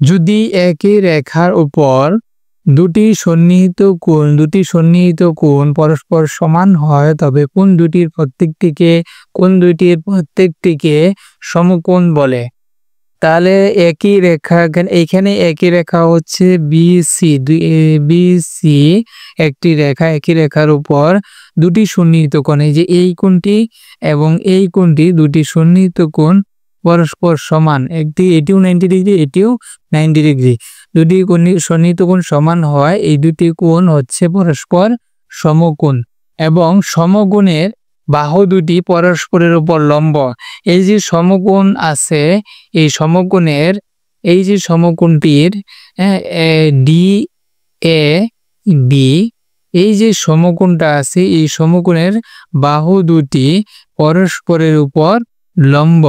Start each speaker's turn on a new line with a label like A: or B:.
A: যদি একই রেখার উপর দুটি সন্নিহিত কোণ পরস্পর সমান হয় তবে কোন দুটির প্রত্যেকটিকে সমকোণ বলে। তাহলে একই রেখা এইখানে একই রেখা হচ্ছে বিসি একটি রেখা, একই রেখার উপর দুটি সন্নিহিত কোণ, এই যে এই কোণটি এবং এই কোণটি দুটি সন্নিহিত কোণ পরস্পর সমান, এটিও 90 ডিগ্রি, এটিও 90 ডিগ্রি। দুটি সন্নিহিত কোণ সমান হয়, এই দুটি কোণ হচ্ছে পরস্পর সমকোণ এবং সমকোণের বাহু দুটি পরস্পরের উপর লম্ব। এই যে সমকোণ আছে, এই সমকোণের এই যে সমকোণটির ডি এ বি, এই যে সমকোণটা আছে এই সমকোণের বাহু দুটি পরস্পরের উপর লম্ব।